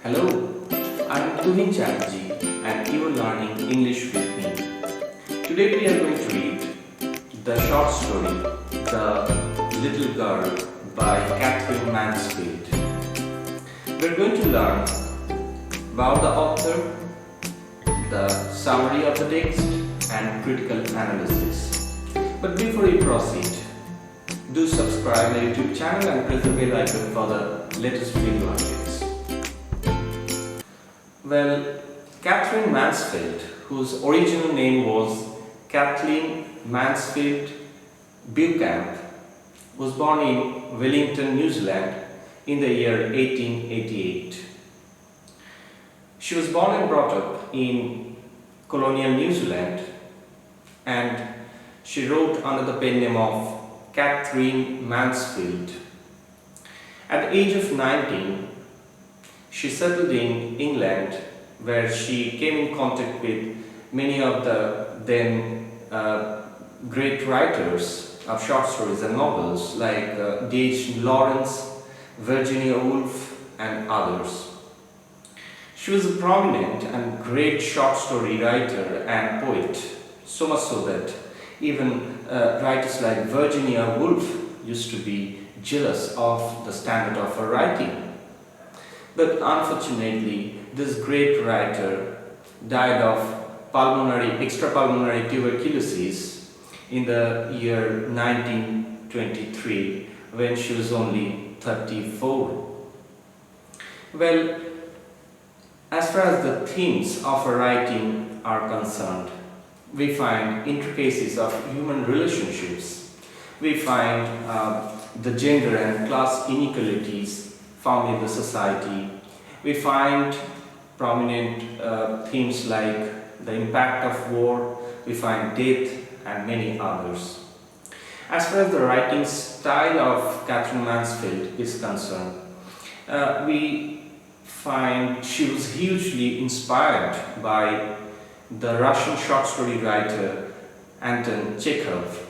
Hello, I'm Katherine Ch and you are learning English with me. Today we are going to read the short story The Little Girl by Katherine Mansfield. We are going to learn about the author, the summary of the text and critical analysis. But before we proceed, do subscribe my YouTube channel and press the bell icon for the latest video updates. Well, Katherine Mansfield, whose original name was Katherine Mansfield Beehive, was born in Wellington, New Zealand in the year 1888. She was born and brought up in colonial New Zealand, and she wrote under the pen name of Katherine Mansfield. At the age of 19, she settled in England, where she came in contact with many of the then great writers of short stories and novels like D.H. Lawrence, Virginia Woolf and others. She was a prominent and great short story writer and poet, so much so that even writers like Virginia Woolf used to be jealous of the standard of her writing. But unfortunately, this great writer died of extrapulmonary tuberculosis in the year 1923 when she was only 34. Well, as far as the themes of her writing are concerned, we find intricacies of human relationships. We find the gender and class inequalities found in the society. We find prominent themes like the impact of war. We find death and many others. As far as the writing style of Katherine Mansfield is concerned, we find she was hugely inspired by the Russian short story writer Anton Chekhov.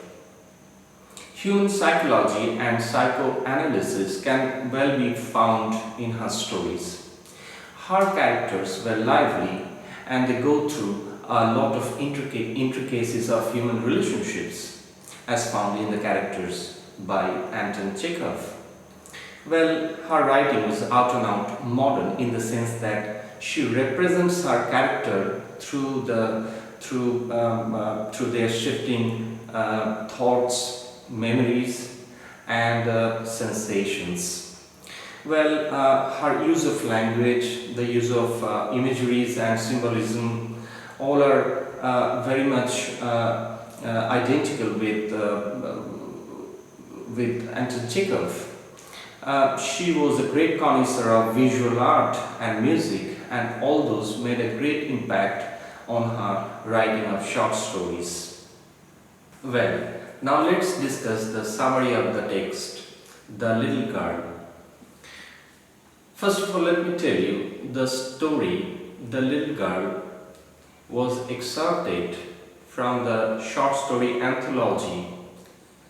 Human psychology and psychoanalysis can well be found in her stories. Her characters were lively and they go through a lot of intricacies of human relationships as found in the characters by Anton Chekhov. Well, her writing was out and out modern in the sense that she represents her character through their shifting thoughts, memories and sensations. Well, her use of language, the use of imageries and symbolism, all are very much identical with Anton Chekhov. She was a great connoisseur of visual art and music, and all those made a great impact on her writing of short stories. Well, now let's discuss the summary of the text, The Little Girl. First of all, let me tell you, the story, The Little Girl, was excerpted from the short story anthology,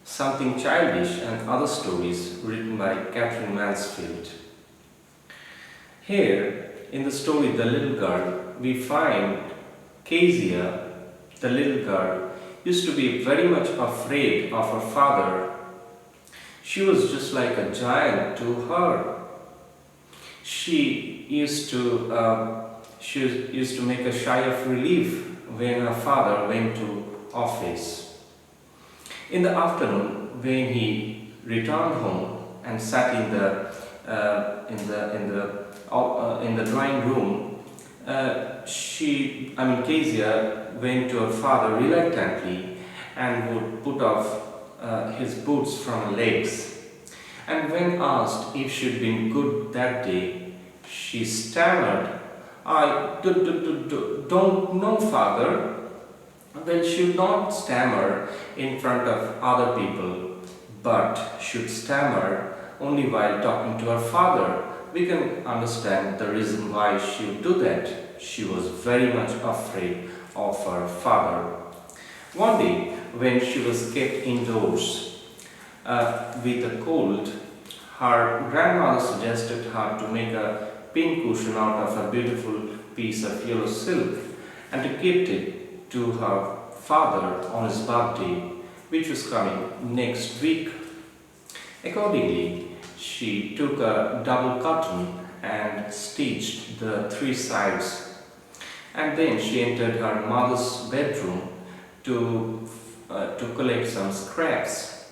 Something Childish and Other Stories, written by Katherine Mansfield. Here, in the story The Little Girl, we find Kezia, the little girl, used to be very much afraid of her father. She was just like a giant to her. She used to make a sigh of relief when her father went to office. In the afternoon, when he returned home and sat in the drawing room, Kezia went to her father reluctantly and would put off his boots from her legs. And when asked if she'd been good that day, she stammered, "I don't know, father." Well, she would not stammer in front of other people, but should stammer only while talking to her father. We can understand the reason why she would do that. She was very much afraid of her father. One day, when she was kept indoors with a cold, her grandmother suggested her to make a pin cushion out of a beautiful piece of yellow silk and to gift it to her father on his birthday, which was coming next week. Accordingly, she took a double cotton and stitched the three sides, and then she entered her mother's bedroom to collect some scraps.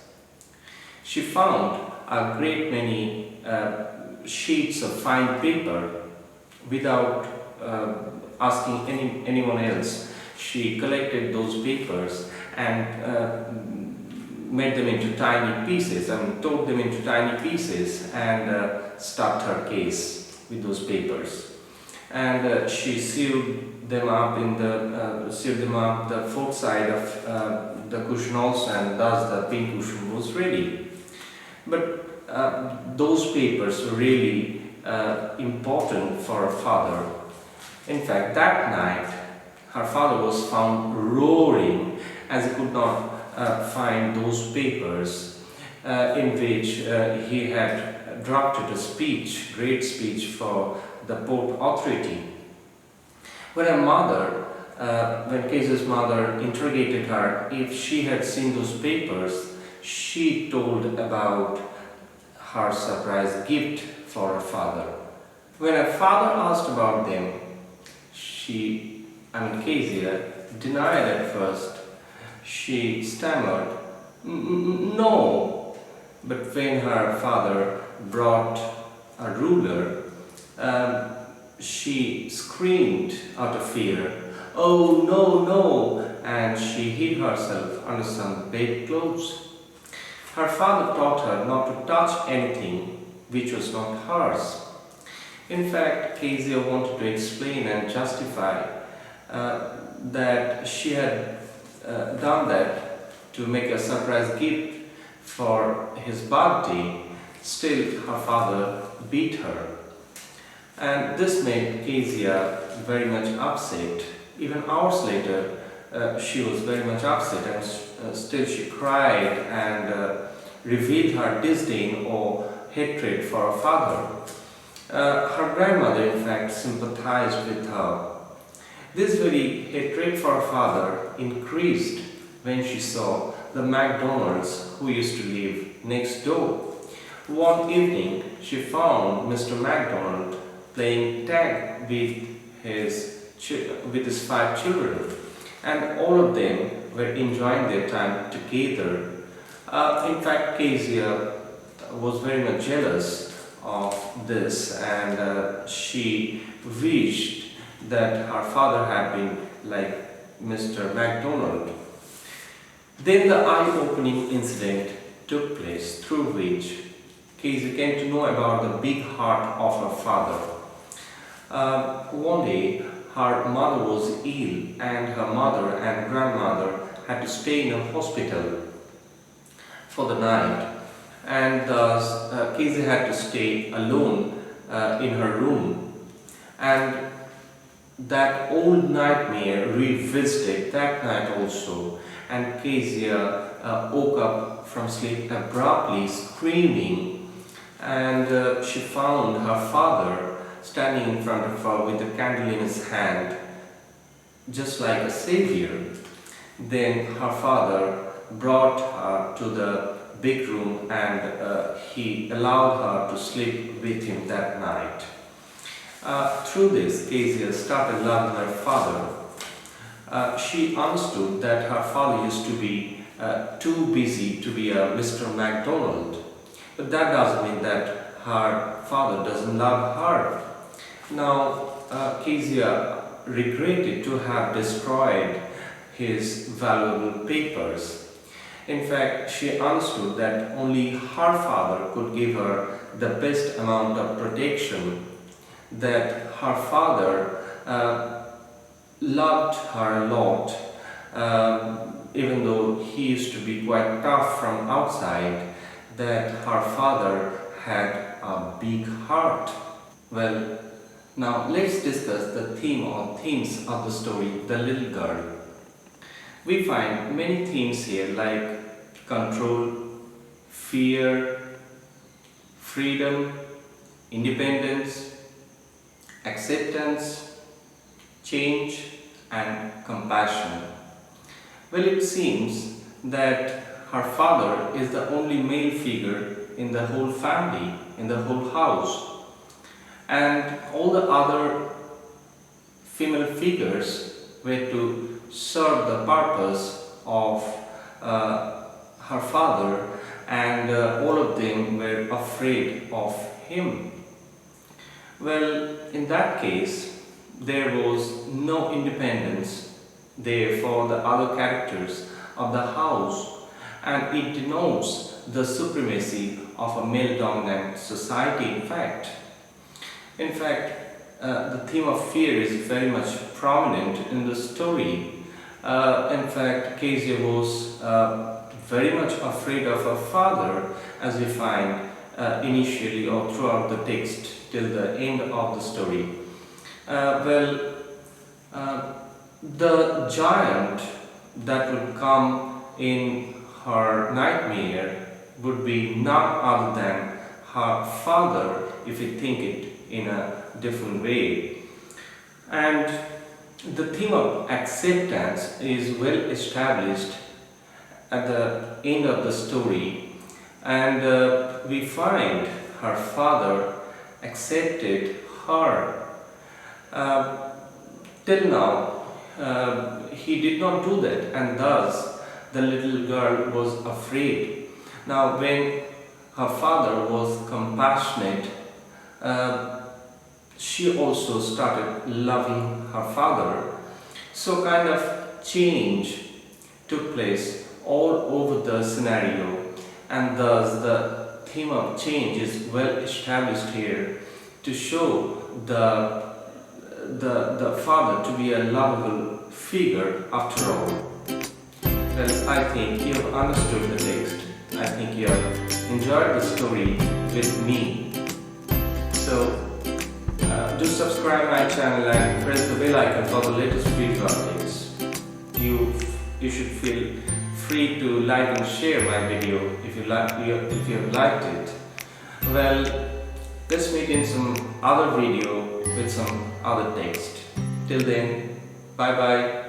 She found a great many sheets of fine paper without asking anyone else. She collected those papers and made them into tiny pieces and tore them into tiny pieces and stuffed her case with those papers. And she sewed them up the fourth side of the cushion also, and thus the pin cushion was ready. But those papers were really important for her father. In fact, that night her father was found roaring as he could not find those papers in which he had drafted a speech, great speech for the Port Authority. When Casey's mother interrogated her if she had seen those papers, she told about her surprise gift for her father. When her father asked about them, Kezia denied at first. She stammered, "No." But when her father brought a ruler, she screamed out of fear, "Oh, no, no," and she hid herself under some bedclothes. Her father taught her not to touch anything which was not hers. In fact, Kezia wanted to explain and justify that she had done that to make a surprise gift for his birthday. Still, her father beat her. And this made Kezia very much upset. Even hours later, she was very much upset, and still she cried and revealed her disdain or hatred for her father. Her grandmother, in fact, sympathized with her. This very hatred for her father increased when she saw the McDonalds who used to live next door. One evening, she found Mr. McDonald playing tag with his 5 children, and all of them were enjoying their time together. In fact, Kezia was very much jealous of this, and she wished that her father had been like Mr. McDonald. Then the eye-opening incident took place through which Kezia came to know about the big heart of her father. One day, her mother was ill, and her mother and grandmother had to stay in a hospital for the night, and thus Kezia had to stay alone in her room. And that old nightmare revisited that night also, and Kezia woke up from sleep abruptly, screaming, and she found her father standing in front of her with a candle in his hand, just like a savior. Then her father brought her to the big room, and he allowed her to sleep with him that night. Through this, Kezia started loving her father. She understood that her father used to be too busy to be a Mr. McDonald, but that doesn't mean that her father doesn't love her. Now, Kezia regretted to have destroyed his valuable papers. In fact, she understood that only her father could give her the best amount of protection, that her father loved her a lot, even though he used to be quite tough from outside, that her father had a big heart. Well, now let's discuss the theme or themes of the story, The Little Girl. We find many themes here like control, fear, freedom, independence, acceptance, change and compassion. Well, it seems that her father is the only male figure in the whole family, in the whole house, and all the other female figures were to serve the purpose of her father, and all of them were afraid of him. Well, in that case, there was no independence there for the other characters of the house, and it denotes the supremacy of a male-dominant society. In fact, the theme of fear is very much prominent in the story. In fact, Kezia was very much afraid of her father, as we find initially or throughout the text till the end of the story. The giant that would come in her nightmare would be none other than her father, if we think it in a different way. And the theme of acceptance is well established at the end of the story, and we find her father accepted her. Till now, he did not do that, and thus the little girl was afraid. Now, when her father was compassionate, she also started loving her father. So kind of change took place all over the scenario, and thus the theme of change is well established here to show the father to be a lovable figure after all. Well, I think you have understood the text. I think you have enjoyed the story with me. So do subscribe my channel and press the bell icon for the latest video updates. You should feel free to like and share my video if you have liked it. Well, let's meet in some other video with some other text. Till then, bye bye.